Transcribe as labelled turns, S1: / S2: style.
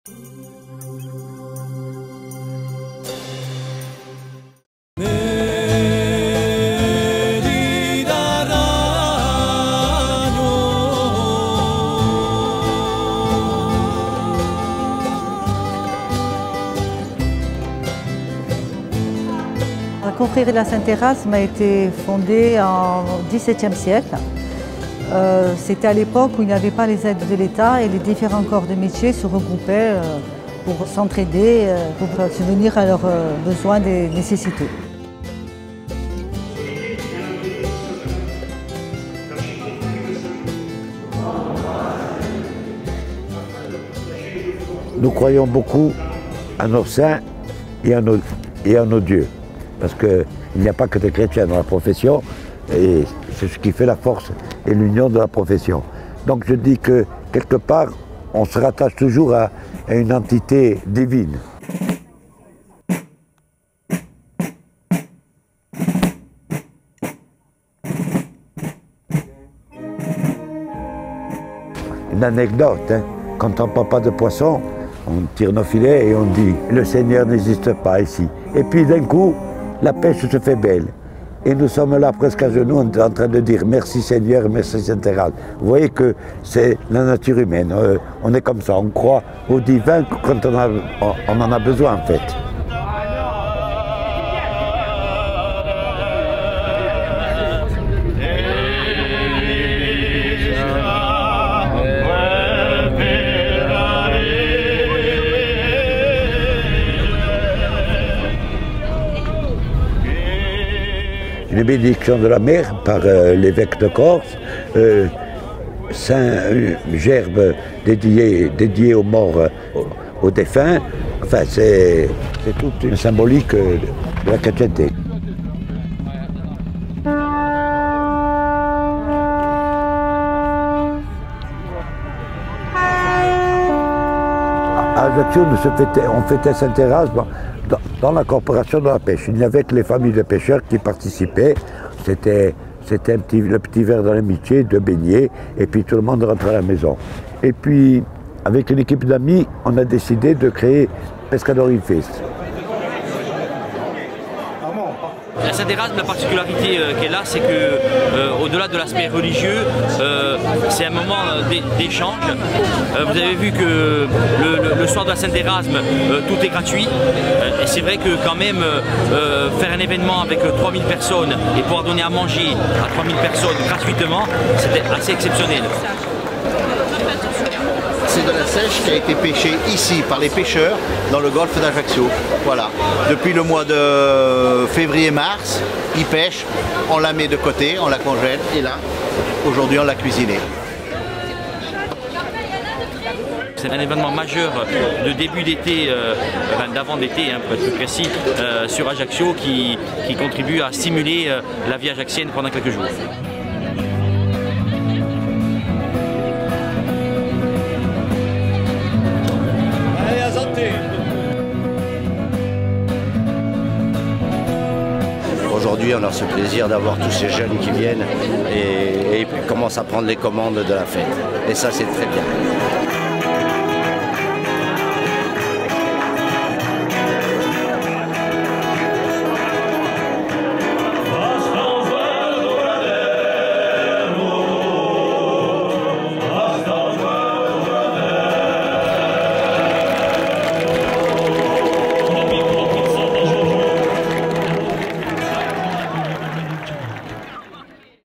S1: La confrérie de la Saint-Erasme a été fondée en XVIIe siècle. C'était à l'époque où il n'y avait pas les aides de l'État et les différents corps de métier se regroupaient pour s'entraider, pour subvenir à leurs besoins et nécessités.
S2: Nous croyons beaucoup à nos saints et à nos dieux. Parce qu'il n'y a pas que des chrétiens dans la profession, et c'est ce qui fait la force et l'union de la profession. Donc je dis que, quelque part, on se rattache toujours à une entité divine. Une anecdote, hein. Quand on ne prend pas de poisson, on tire nos filets et on dit « le Seigneur n'existe pas ici ». Et puis d'un coup, la pêche se fait belle. Et nous sommes là presque à genoux en train de dire merci Seigneur, merci Saint-Erasme. Vous voyez que c'est la nature humaine. On est comme ça, on croit au divin quand on en a besoin en fait. Une bénédiction de la mer par l'évêque de Corse, Saint Gerbe dédié aux morts, aux défunts. Enfin, c'est toute une symbolique de la chrétienté. À Ajaccio, on fêtait Saint-Erasme dans la corporation de la pêche. Il n'y avait que les familles de pêcheurs qui participaient. C'était le petit verre dans l'amitié, de beignets, et puis tout le monde rentrait à la maison. Et puis, avec une équipe d'amis, on a décidé de créer Pescadores Fest.
S3: La Saint-Erasme, la particularité qu'elle a, c'est que au-delà de l'aspect religieux, c'est un moment d'échange. Vous avez vu que le soir de la Saint-Erasme, tout est gratuit. Et c'est vrai que quand même, faire un événement avec 3000 personnes et pouvoir donner à manger à 3000 personnes gratuitement, c'était assez exceptionnel.
S4: C'est de la sèche qui a été pêchée ici par les pêcheurs dans le golfe d'Ajaccio. Voilà. Depuis le mois de février-mars, ils pêchent, on la met de côté, on la congèle et là, aujourd'hui on l'a cuisinée.
S3: C'est un événement majeur de début d'été, d'avant d'été, hein, pour être plus précis, sur Ajaccio qui contribue à stimuler la vie ajaccienne pendant quelques jours.
S4: Aujourd'hui, on a ce plaisir d'avoir tous ces jeunes qui viennent et commencent à prendre les commandes de la fête. Et ça, c'est très bien.